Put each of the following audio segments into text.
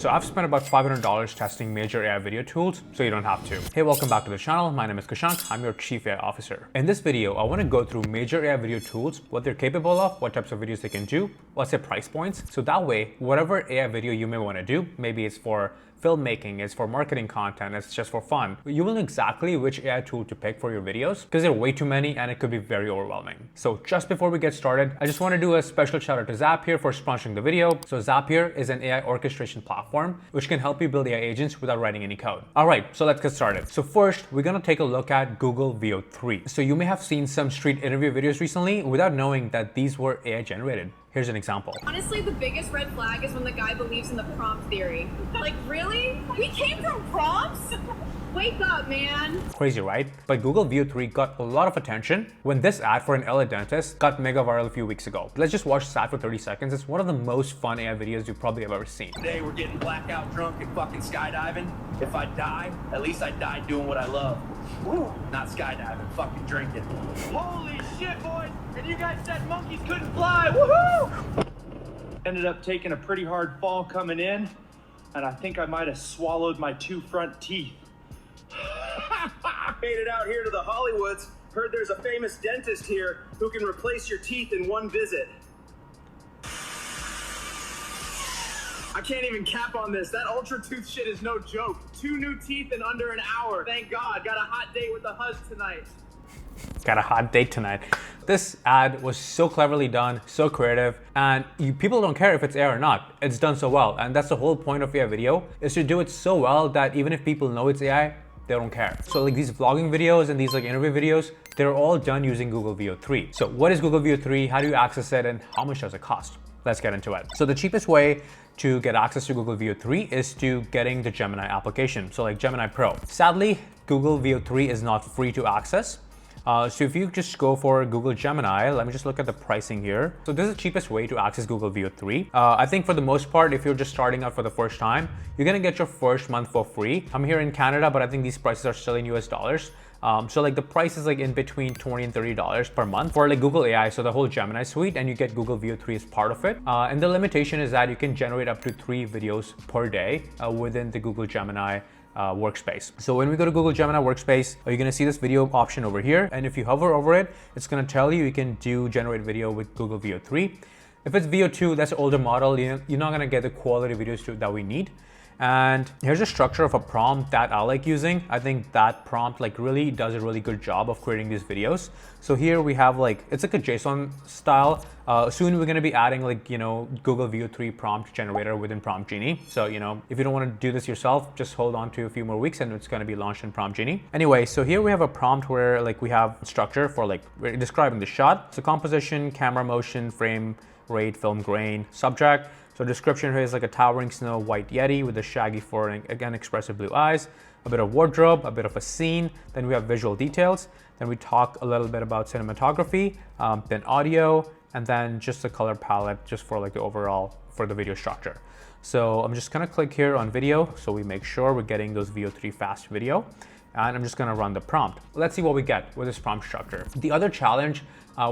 So I've spent about $500 testing major AI video tools, so you don't have to. Hey, welcome back to the channel. My name is Kushank. I'm your Chief AI Officer. In this video, I want to go through major AI video tools, what they're capable of, what types of videos they can do, what's their price points. So that way, whatever AI video you may want to do, maybe it's for filmmaking, it's for marketing content, it's just for fun, you will know exactly which AI tool to pick for your videos because there are way too many and it could be very overwhelming. So just before we get started, I just want to do a special shout out to Zapier for sponsoring the video. So Zapier is an AI orchestration platform which can help you build AI agents without writing any code. All right, so let's get started. So first, we're going to take a look at Google Veo 3. So you may have seen some street interview videos recently without knowing that these were AI generated. Here's an example. Honestly, the biggest red flag is when the guy believes in the prompt theory. Like, really? We came from prompts? Wake up, man. Crazy, right? But Google Veo 3 got a lot of attention when this ad for an LA dentist got mega viral a few weeks ago. Let's just watch this ad for 30 seconds. It's one of the most fun AI videos you probably have ever seen. Today we're getting blackout drunk and fucking skydiving. If I die, at least I died doing what I love. Woo! Not skydiving, fucking drinking. Holy shit, boys! And you guys said monkeys couldn't fly. Woohoo! Ended up taking a pretty hard fall coming in, and I think I might have swallowed my 2 front teeth. Made it out here to the Hollywoods. Heard there's a famous dentist here who can replace your teeth in one visit. I can't even cap on this. That ultra tooth shit is no joke. 2 new teeth in under an hour. Thank God. Got a hot date with the hus tonight. Got a hot date tonight. This ad was so cleverly done, so creative, and people don't care if it's AI or not. It's done so well, and that's the whole point of AI video, is to do it so well that even if people know it's AI, they don't care. So like these vlogging videos and these like interview videos, they're all done using Google Veo 3. So what is Google Veo 3? How do you access it, and how much does it cost? Let's get into it. So the cheapest way to get access to Google Veo 3 is to getting the Gemini application. So like Gemini Pro. Sadly, Google Veo 3 is not free to access. So if you just go for Google Gemini, let me just look at the pricing here. So this is the cheapest way to access Google Veo 3. I think for the most part, if you're just starting out for the first time, you're gonna get your first month for free. I'm here in Canada, but I think these prices are still in US dollars. So like the price is like in between $20 and $30 per month for like Google AI, so the whole Gemini suite, and you get Google Veo 3 as part of it. And the limitation is that you can generate up to 3 videos per day within the Google Gemini workspace. So when we go to Google Gemini workspace, you're going to see this video option over here, and if you hover over it, it's going to tell you can do generate video with Google Veo 3. If it's Veo 2, that's an older model, you're not going to get the quality videos that we need. And here's a structure of a prompt that I like using. I think that prompt like really does a really good job of creating these videos. So here we have like, it's like a JSON style. Soon we're gonna be adding like, Google Veo 3 prompt generator within Prompt Genie. So, if you don't wanna do this yourself, just hold on to a few more weeks and it's gonna be launched in Prompt Genie. Anyway, so here we have a prompt where like we have structure for like, we're describing the shot. So composition, camera motion, frame rate, film grain, subject. So description here is like a towering snow white yeti with a shaggy fur and again expressive blue eyes, a bit of wardrobe, a bit of a scene. Then we have visual details. Then we talk a little bit about cinematography, then audio, and then just the color palette just for like the overall for the video structure. So I'm just gonna click here on video so we make sure we're getting those Veo 3 fast video. And I'm just gonna run the prompt. Let's see what we get with this prompt structure. The other challenge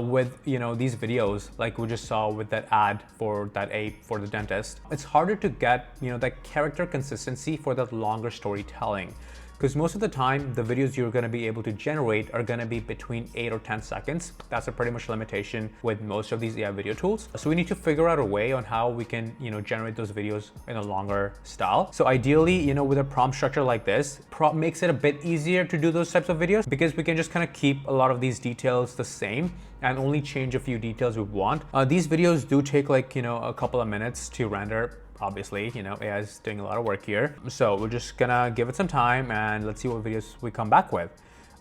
with these videos, like we just saw with that ad for that ape for the dentist, it's harder to get that character consistency for that longer storytelling. Because most of the time, the videos you're going to be able to generate are going to be between 8 or 10 seconds. That's a pretty much limitation with most of these AI video tools. So we need to figure out a way on how we can, generate those videos in a longer style. So ideally, with a prompt structure like this, prompt makes it a bit easier to do those types of videos because we can just kind of keep a lot of these details the same and only change a few details we want. These videos do take like, a couple of minutes to render. Obviously, AI is doing a lot of work here. So we're just gonna give it some time and let's see what videos we come back with.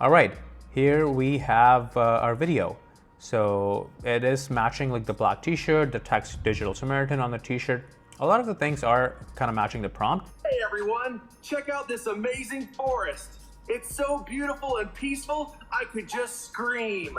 All right, here we have our video. So it is matching like the black t-shirt, the text digitalSamaritan on the t-shirt. A lot of the things are kind of matching the prompt. Hey everyone, check out this amazing forest. It's so beautiful and peaceful, I could just scream.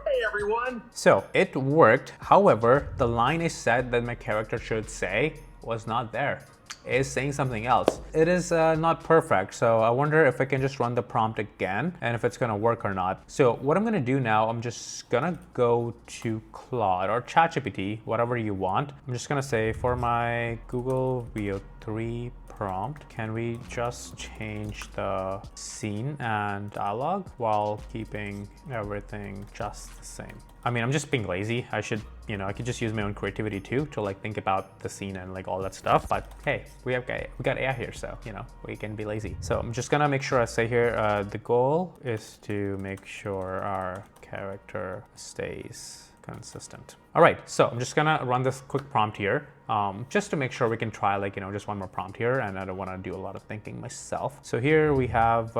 Hey everyone. So it worked. However, the line I said that my character should say was not there. is saying something else. It is not perfect, so I wonder if I can just run the prompt again and if it's gonna work or not. So what I'm gonna do now, I'm just gonna go to Claude or ChatGPT, whatever you want. I'm just gonna say for my Google Veo 3 prompt, can we just change the scene and dialogue while keeping everything just the same? I mean, I'm just being lazy. I should, I could just use my own creativity too to like think about the scene and like all that stuff. But hey, we got AI here, so we can be lazy. So I'm just gonna make sure I say here, the goal is to make sure our character stays consistent. All right, so I'm just gonna run this quick prompt here, just to make sure we can try like, just one more prompt here, and I don't wanna do a lot of thinking myself. So here we have,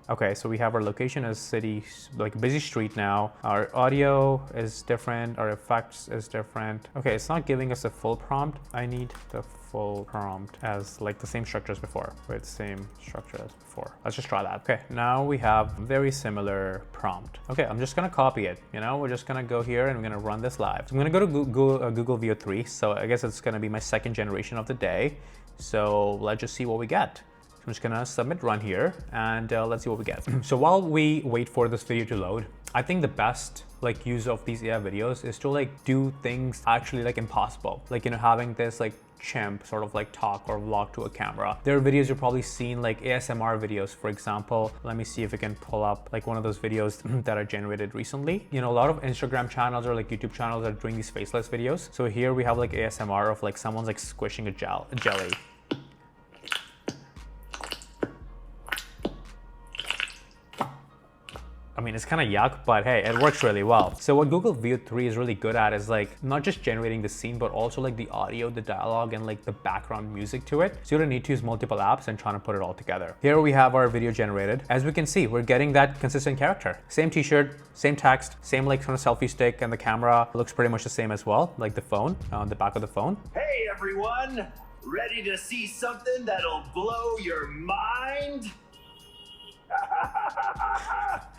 okay, so we have our location as city, like busy street now. Our audio is different, our effects is different. Okay, it's not giving us a full prompt. I need the full prompt as like the same structure as before, with same structure as before. Let's just try that. Okay, now we have very similar prompt. Okay, I'm just gonna copy it. We're just gonna go here and we're gonna run this live. So I'm gonna go to Google Veo 3. So I guess it's gonna be my second generation of the day. So let's just see what we get. So I'm just gonna submit run here and let's see what we get. So while we wait for this video to load, I think the best like use of these AI videos is to like do things actually like impossible. Like, having this like chimp sort of like talk or vlog to a camera. There are videos you've probably seen, like ASMR videos, for example. Let me see if we can pull up like one of those videos that are generated recently. A lot of Instagram channels or like YouTube channels are doing these faceless videos. So here we have like ASMR of like someone's like squishing a jelly. I mean, it's kind of yuck, but hey, it works really well. So what Google Veo 3 is really good at is like not just generating the scene, but also like the audio, the dialogue, and like the background music to it. So you don't need to use multiple apps and trying to put it all together. Here we have our video generated. As we can see, we're getting that consistent character. Same t-shirt, same text, same like kind of selfie stick, and the camera looks pretty much the same as well, like the phone, on the back of the phone. Hey everyone, ready to see something that'll blow your mind?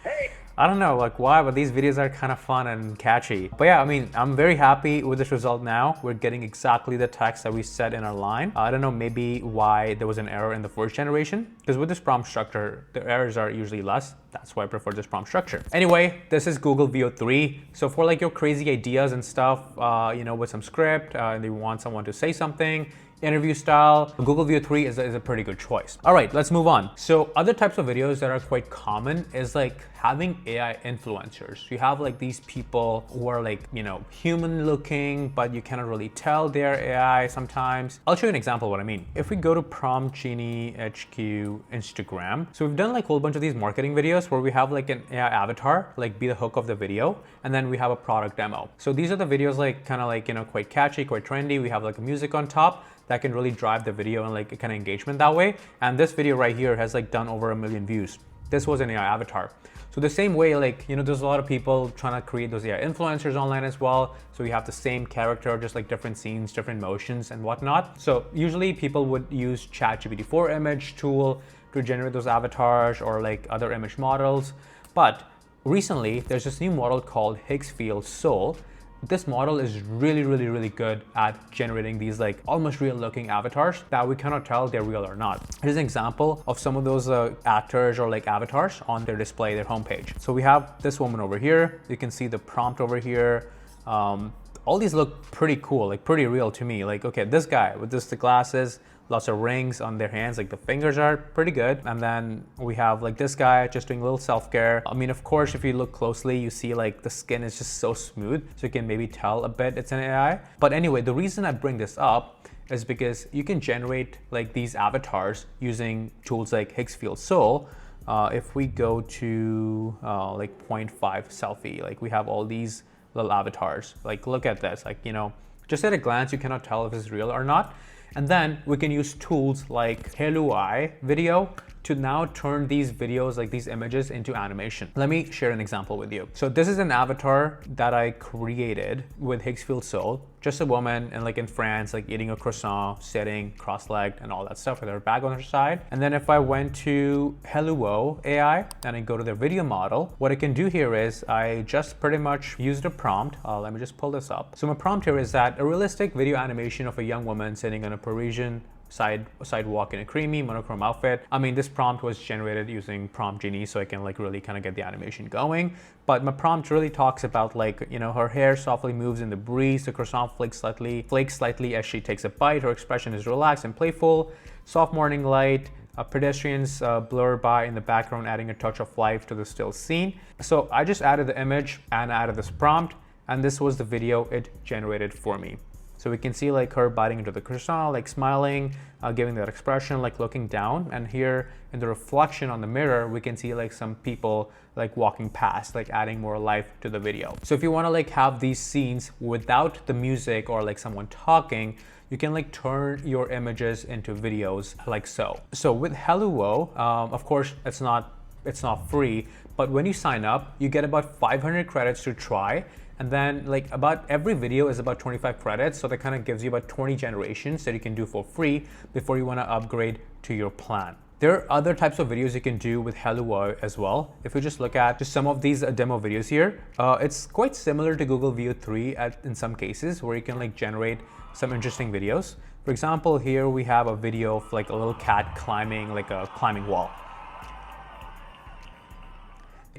Hey. I don't know like why, but these videos are kind of fun and catchy. But yeah, I mean, I'm very happy with this result now. We're getting exactly the text that we set in our line. I don't know maybe why there was an error in the first generation, because with this prompt structure, the errors are usually less. That's why I prefer this prompt structure. Anyway, this is Google Veo 3. So for like your crazy ideas and stuff, with some script, and you want someone to say something, interview style, Google Veo 3 is a pretty good choice. All right, let's move on. So other types of videos that are quite common is like having AI influencers. You have like these people who are like, human looking, but you cannot really tell they're AI sometimes. I'll show you an example of what I mean. If we go to Prompt Genie HQ Instagram, so we've done like a whole bunch of these marketing videos where we have like an AI avatar, like be the hook of the video, and then we have a product demo. So these are the videos like kind of like, quite catchy, quite trendy. We have like music on top that can really drive the video and like kind of engagement that way. And this video right here has like done over 1 million views. This was an AI avatar. So the same way, like, there's a lot of people trying to create those AI influencers online as well. So you have the same character, just like different scenes, different motions and whatnot. So usually people would use ChatGPT 4 image tool to generate those avatars or like other image models. But recently there's this new model called Higsfield Soul. This model is really good at generating these like almost real looking avatars that we cannot tell they're real or not. Here's an example of some of those actors or like avatars on their display, their homepage. So we have this woman over here. You can see the prompt over here. All these look pretty cool, like pretty real to me. Like, okay, this guy with the glasses, lots of rings on their hands, like the fingers are pretty good. And then we have like this guy just doing a little self-care. I mean, of course, if you look closely, you see like the skin is just so smooth. So you can maybe tell a bit it's an AI. But anyway, the reason I bring this up is because you can generate like these avatars using tools like Higsfield Soul. If we go to like 0.5 selfie, like we have all these little avatars. Like, look at this, like, just at a glance, you cannot tell if it's real or not. And then we can use tools like Hailuo AI video to now turn these videos, like these images, into animation. Let me share an example with you. So this is an avatar that I created with Higsfield Soul. Just a woman and like in France, like eating a croissant, sitting cross-legged and all that stuff with her bag on her side. And then if I went to Hailuo AI and I go to their video model, what I can do here is I just pretty much used a prompt. Let me just pull this up. So my prompt here is that a realistic video animation of a young woman sitting on a Parisian sidewalk in a creamy monochrome outfit. I mean, this prompt was generated using Prompt Genie, so I can like really kind of get the animation going. But my prompt really talks about like, you know, her hair softly moves in the breeze, the croissant flakes slightly as she takes a bite. Her expression is relaxed and playful. Soft morning light. Pedestrians blur by in the background, adding a touch of life to the still scene. So I just added the image and added this prompt, and this was the video it generated for me. So we can see like her biting into the croissant, like smiling, giving that expression, like looking down. And here in the reflection on the mirror, we can see like some people like walking past, like adding more life to the video. So if you want to like have these scenes without the music or like someone talking, you can like turn your images into videos like so. So with Hailuo, of course, it's not free, but when you sign up, you get about 500 credits to try. And then like about every video is about 25 credits. So that kind of gives you about 20 generations that you can do for free before you want to upgrade to your plan. There are other types of videos you can do with Hailuo as well. If we just look at just some of these demo videos here, it's quite similar to Google Veo 3 in some cases, where you can like generate some interesting videos. For example, here we have a video of like a little cat climbing like a climbing wall.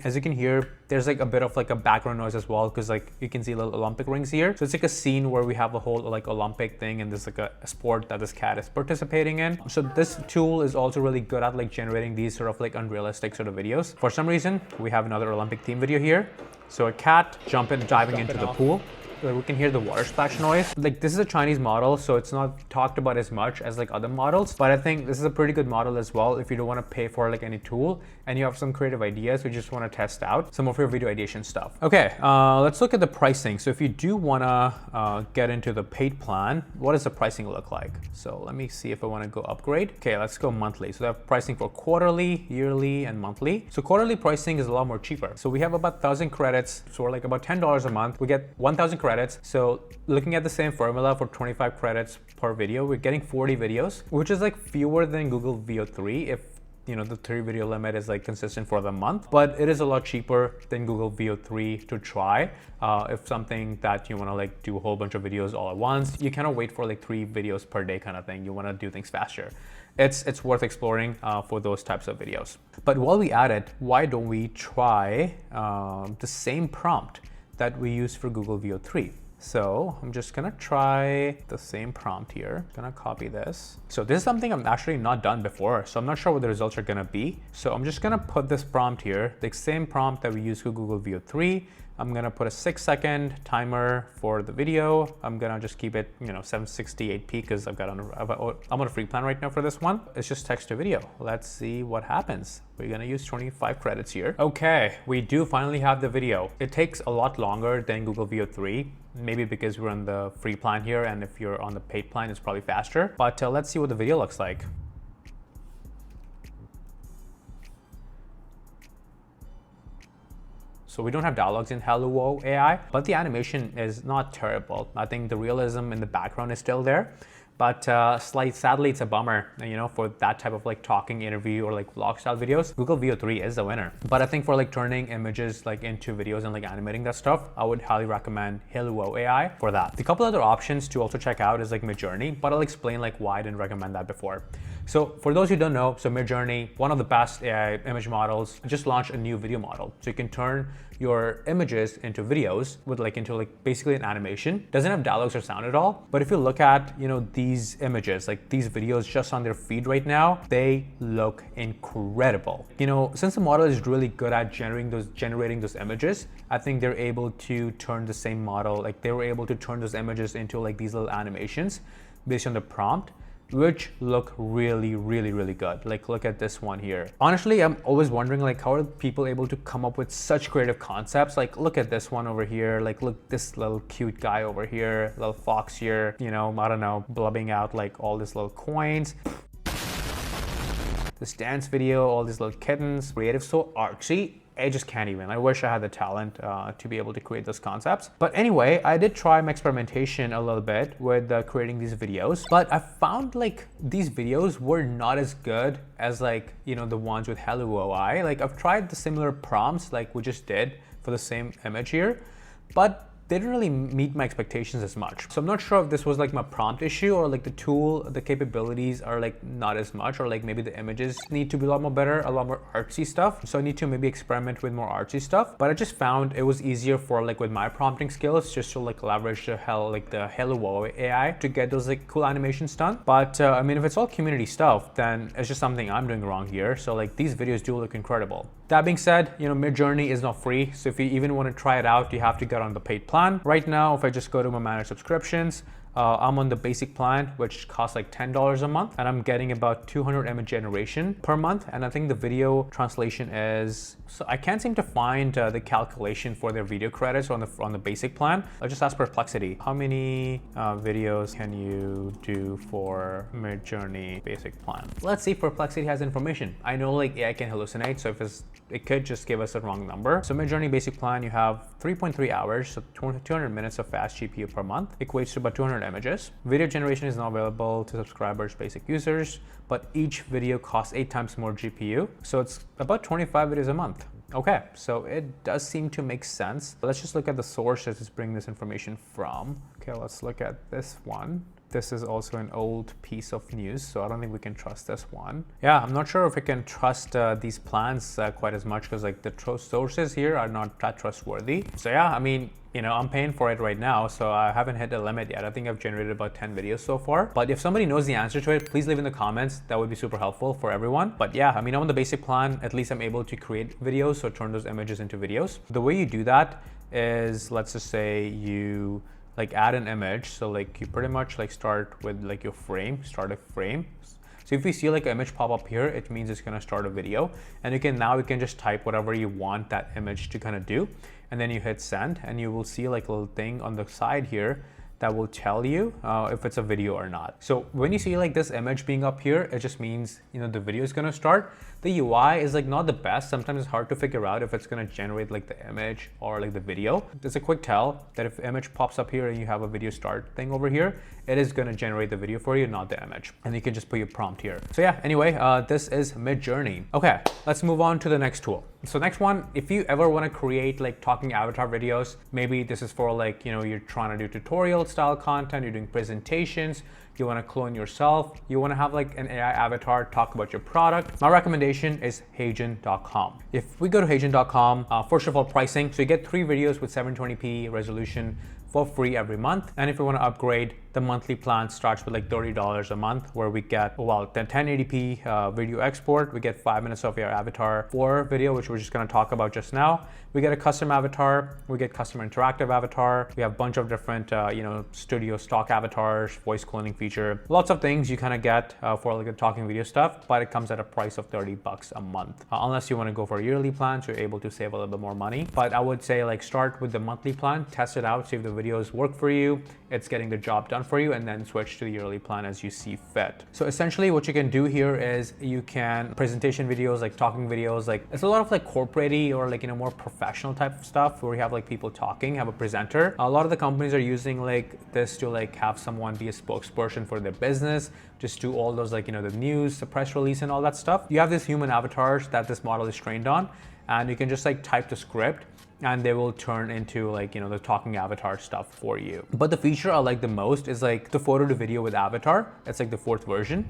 As you can hear, there's like a bit of like a background noise as well, because like you can see little Olympic rings here. So it's like a scene where we have a whole like Olympic thing, and there's like a sport that this cat is participating in. So this tool is also really good at like generating these sort of like unrealistic sort of videos. For some reason, we have another Olympic theme video here. So a cat diving into the pool. We can hear the water splash noise. Like this is a Chinese model, so it's not talked about as much as like other models, but I think this is a pretty good model as well if you don't want to pay for like any tool and you have some creative ideas, you just want to test out some of your video ideation stuff. Okay, let's look at the pricing. So if you do want to get into the paid plan, what does the pricing look like? So let me see if I want to go upgrade. Okay, let's go monthly. So they have pricing for quarterly, yearly, and monthly. So quarterly pricing is a lot more cheaper. So we have about 1,000 credits, so we're like about $10 a month. We get 1,000 credits. So looking at the same formula for 25 credits per video, we're getting 40 videos, which is like fewer than Google Veo 3 if you know the 3 video limit is like consistent for the month, but it is a lot cheaper than Google Veo 3 to try. If something that you want to like do a whole bunch of videos all at once, you cannot wait for like 3 videos per day kind of thing. You want to do things faster. It's worth exploring for those types of videos. But while we at it, why don't we try the same prompt that we used for Google Veo 3. So I'm just gonna try the same prompt here. Gonna copy this. So this is something I've actually not done before, so I'm not sure what the results are gonna be. So I'm just gonna put this prompt here, the same prompt that we used for Google Veo 3. I'm gonna put a 6-second timer for the video. I'm gonna just keep it, 768p because I'm on a free plan right now for this one. It's just text to video. Let's see what happens. We're gonna use 25 credits here. Okay, we do finally have the video. It takes a lot longer than Google Veo 3, maybe because we're on the free plan here, and if you're on the paid plan, it's probably faster. But let's see what the video looks like. So we don't have dialogues in Hailuo AI, but the animation is not terrible. I think the realism in the background is still there, but sadly it's a bummer, for that type of like talking interview or like vlog style videos. Google Veo 3 is the winner. But I think for like turning images like into videos and like animating that stuff, I would highly recommend Hailuo AI for that. The couple other options to also check out is like Midjourney, but I'll explain like why I didn't recommend that before. So for those who don't know, so Midjourney, one of the best AI image models, just launched a new video model. So you can turn your images into videos with into basically an animation. Doesn't have dialogues or sound at all. But if you look at, these images, like these videos just on their feed right now, they look incredible. Since the model is really good at generating those images, I think they're able to turn the same model, they were able to turn those images into these little animations based on the prompt, which look really, really, really good. Look at this one here. Honestly, I'm always wondering how are people able to come up with such creative concepts? Look at this one over here. Look, this little cute guy over here, little fox here, I don't know, blubbing out all these little coins. This dance video, all these little kittens, creative, so artsy. I just can't even. I wish I had the talent to be able to create those concepts. But anyway, I did try my experimentation a little bit with creating these videos, but I found these videos were not as good as the ones with Hailuo AI. I've tried the similar prompts we just did for the same image here, but they didn't really meet my expectations as much. So I'm not sure if this was like my prompt issue or like the tool, the capabilities are like not as much, or like maybe the images need to be a lot more better, a lot more artsy stuff. So I need to maybe experiment with more artsy stuff. But I just found it was easier for like with my prompting skills just to like leverage the Hailuo AI to get those like cool animations done. But I mean, if it's all community stuff, then it's just something I'm doing wrong here. So like these videos do look incredible. That being said, you know, Midjourney is not free. So if you even want to try it out, you have to get on the paid plan. Right now, if I just go to my managed subscriptions, I'm on the basic plan, which costs like $10 a month, and I'm getting about 200 image generation per month. And I think the video translation is, so I can't seem to find the calculation for their video credits on the basic plan. I'll just ask Perplexity, how many videos can you do for Midjourney basic plan? Let's see if Perplexity has information. I know like AI can hallucinate, so if it could just give us a wrong number. So Midjourney basic plan, you have 3.3 hours, so 200 minutes of fast GPU per month, equates to about 200 images. Video generation is not available to subscribers, basic users, but each video costs 8 times more GPU. So it's about 25 videos a month. Okay, so it does seem to make sense. Let's just look at the source that it's bringing this information from. Okay, let's look at this one. This is also an old piece of news, so I don't think we can trust this one. Yeah, I'm not sure if we can trust these plans quite as much because like the sources here are not that trustworthy. So yeah, I mean, you know, I'm paying for it right now, so I haven't hit the limit yet. I think I've generated about 10 videos so far. But if somebody knows the answer to it, please leave in the comments. That would be super helpful for everyone. But yeah, I mean, I'm on the basic plan. At least I'm able to create videos, so turn those images into videos. The way you do that is, let's just say you like add an image. So like you pretty much like start with like your frame, start a frame. So if you see like an image pop up here, it means it's gonna start a video. And you can just type whatever you want that image to kind of do. And then you hit send and you will see like a little thing on the side here that will tell you if it's a video or not. So when you see like this image being up here, it just means, you know, the video is gonna start. The UI is like not the best. Sometimes it's hard to figure out if it's gonna generate like the image or like the video. There's a quick tell that if image pops up here and you have a video start thing over here, it is gonna generate the video for you, not the image. And you can just put your prompt here. So yeah, anyway, this is Midjourney. Okay, let's move on to the next tool. So next one, if you ever wanna create like talking avatar videos, maybe this is for like, you know, you're trying to do tutorial style content, you're doing presentations, you want to clone yourself, you want to have like an AI avatar talk about your product, my recommendation is HeyGen.com. If we go to HeyGen.com, first of all, pricing. So you get 3 videos with 720p resolution for free every month. And if you want to upgrade, the monthly plan starts with like $30 a month, where we get, well, the 1080p video export. We get 5 minutes of your avatar for video, which we're just going to talk about just now. We get a custom avatar. We get custom interactive avatar. We have a bunch of different, you know, studio stock avatars, voice cloning feature, lots of things you kind of get for like the talking video stuff, but it comes at a price of $30 a month. Unless you want to go for a yearly plan, so you're able to save a little bit more money. But I would say like start with the monthly plan, test it out, see if the videos work for you, it's getting the job done for you, and then switch to the yearly plan as you see fit. So essentially what you can do here is you can presentation videos, like talking videos, like it's a lot of like corporate-y or like, you know, more professional type of stuff where you have like people talking, have a presenter. A lot of the companies are using like this to like have someone be a spokesperson for their business, just do all those like, you know, the news, the press release and all that stuff. You have these human avatars that this model is trained on, and you can just like type the script and they will turn into like, you know, the talking avatar stuff for you. But the feature I like the most is like the photo to video with avatar. It's like the 4th version.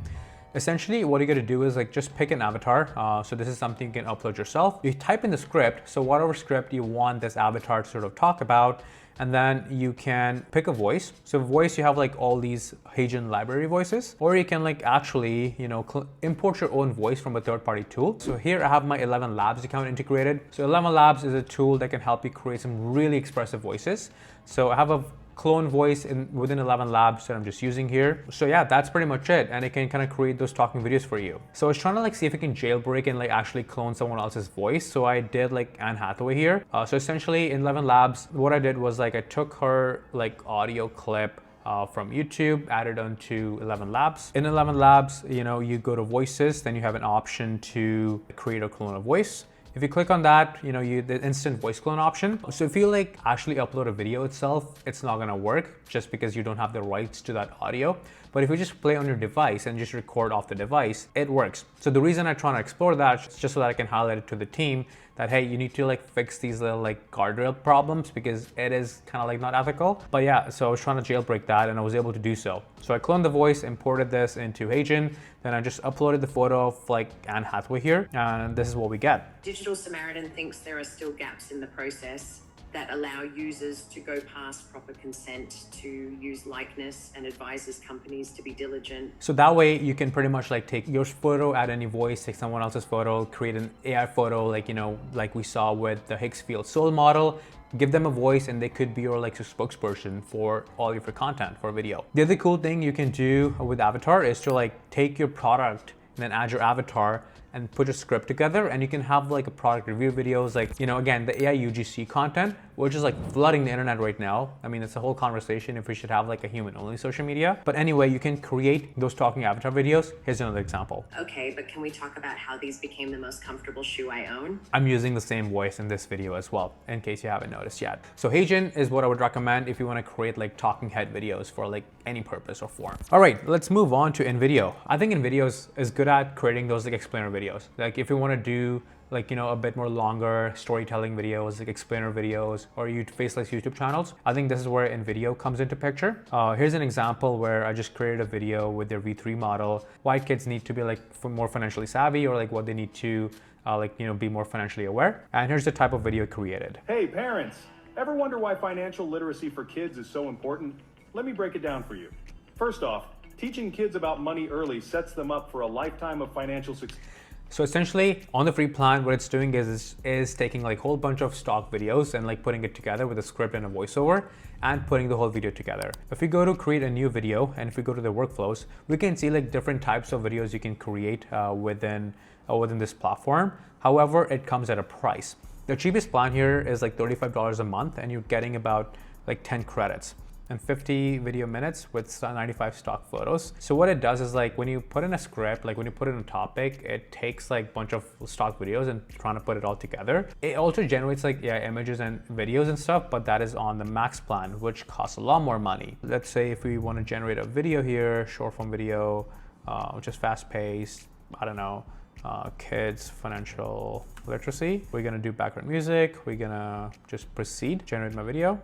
Essentially what you got to do is like just pick an avatar. So this is something you can upload yourself. You type in the script, so whatever script you want this avatar to sort of talk about, and then you can pick a voice. So voice, you have like all these HeyGen library voices, or you can like actually, you know, import your own voice from a third-party tool. So here I have my 11 Labs account integrated. So 11 Labs is a tool that can help you create some really expressive voices. So I have a clone voice within 11 Labs that I'm just using here. So yeah, that's pretty much it. And it can kind of create those talking videos for you. So I was trying to like see if I can jailbreak and like actually clone someone else's voice. So I did like Anne Hathaway here. So essentially in 11 Labs, what I did was like I took her like audio clip from YouTube, added onto 11 Labs. In 11 Labs, you know, you go to voices, then you have an option to create or clone a voice. If you click on that, you know, the instant voice clone option. So if you like actually upload a video itself, it's not gonna work just because you don't have the rights to that audio. But if you just play on your device and just record off the device, it works. So the reason I try to explore that is just so that I can highlight it to the team that, hey, you need to like fix these little like guardrail problems because it is kind of like not ethical. But yeah, so I was trying to jailbreak that and I was able to do so. So I cloned the voice, imported this into HeyGen, then I just uploaded the photo of like Anne Hathaway here, and this is what we get. Digital Samaritan thinks there are still gaps in the process that allow users to go past proper consent to use likeness, and advises companies to be diligent. So that way you can pretty much like take your photo, add any voice, take someone else's photo, create an AI photo, like, you know, like we saw with the Higsfield Soul model, give them a voice and they could be your like spokesperson for all of your content for video. The other cool thing you can do with avatar is to like take your product and then add your avatar and put a script together, and you can have like a product review videos, like, you know, again, the AI UGC content, which is like flooding the internet right now. I mean, it's a whole conversation if we should have like a human only social media. But anyway, you can create those talking avatar videos. Here's another example. Okay, but can we talk about how these became the most comfortable shoe I own? I'm using the same voice in this video as well, in case you haven't noticed yet. So HeyGen is what I would recommend if you want to create like talking head videos for like any purpose or form. All right, let's move on to InVideo. I think InVideo is good at creating those like explainer videos. Like if you want to do like, you know, a bit more longer storytelling videos, like explainer videos, or you faceless YouTube channels, I think this is where InVideo comes into picture. Here's an example where I just created a video with their V3 model, why kids need to be like more financially savvy, or like what they need to like, you know, be more financially aware. And here's the type of video created. Hey parents, ever wonder why financial literacy for kids is so important? Let me break it down for you. First off, teaching kids about money early sets them up for a lifetime of financial success. So essentially on the free plan, what it's doing is taking like a whole bunch of stock videos and like putting it together with a script and a voiceover and putting the whole video together. If we go to create a new video and if we go to the workflows, we can see like different types of videos you can create within this platform. However, it comes at a price. The cheapest plan here is like $35 a month, and you're getting about like 10 credits and 50 video minutes with 95 stock photos. So what it does is like when you put in a script, like when you put in a topic, it takes like a bunch of stock videos and trying to put it all together. It also generates like images and videos and stuff, but that is on the max plan, which costs a lot more money. Let's say if we want to generate a video here, short form video, which is fast paced, I don't know, kids financial literacy. We're gonna do background music. We're gonna just proceed, generate my video.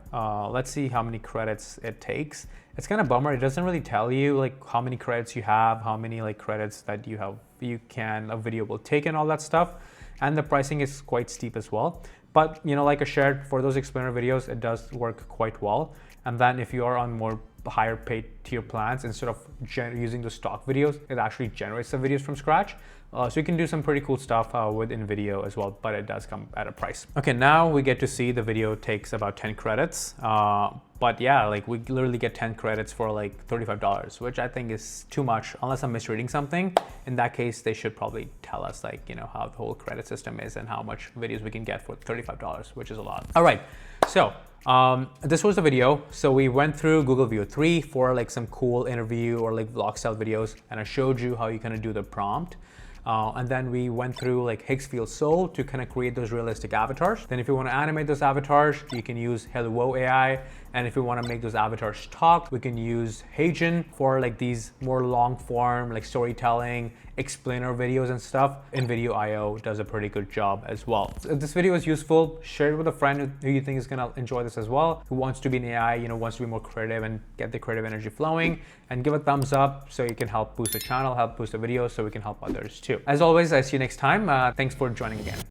Let's see how many credits it takes. It's kind of bummer. It doesn't really tell you like how many credits you have, how many like credits that you have, a video will take and all that stuff. And the pricing is quite steep as well. But you know, like I shared, for those explainer videos, it does work quite well. And then if you are on more higher paid tier plans, instead of using the stock videos, it actually generates the videos from scratch. So you can do some pretty cool stuff with InVideo as well, but it does come at a price. Okay, now we get to see the video takes about 10 credits. But yeah, like we literally get 10 credits for like $35, which I think is too much, unless I'm misreading something. In that case, they should probably tell us like, you know, how the whole credit system is and how much videos we can get for $35, which is a lot. All right, so this was the video. So we went through Google Veo 3 for like some cool interview or like vlog style videos, and I showed you how you kind of do the prompt. And then we went through like Higsfield Soul to kind of create those realistic avatars. Then if you want to animate those avatars, you can use Hailuo AI. And if you want to make those avatars talk, we can use HeyGen for like these more long form, like storytelling, explainer videos and stuff. InVideo AI does a pretty good job as well. So if this video is useful, share it with a friend who you think is going to enjoy this as well, who wants to be in AI, you know, wants to be more creative and get the creative energy flowing, and give a thumbs up so you can help boost the channel, help boost the video so we can help others too. As always, I see you next time. Thanks for joining again.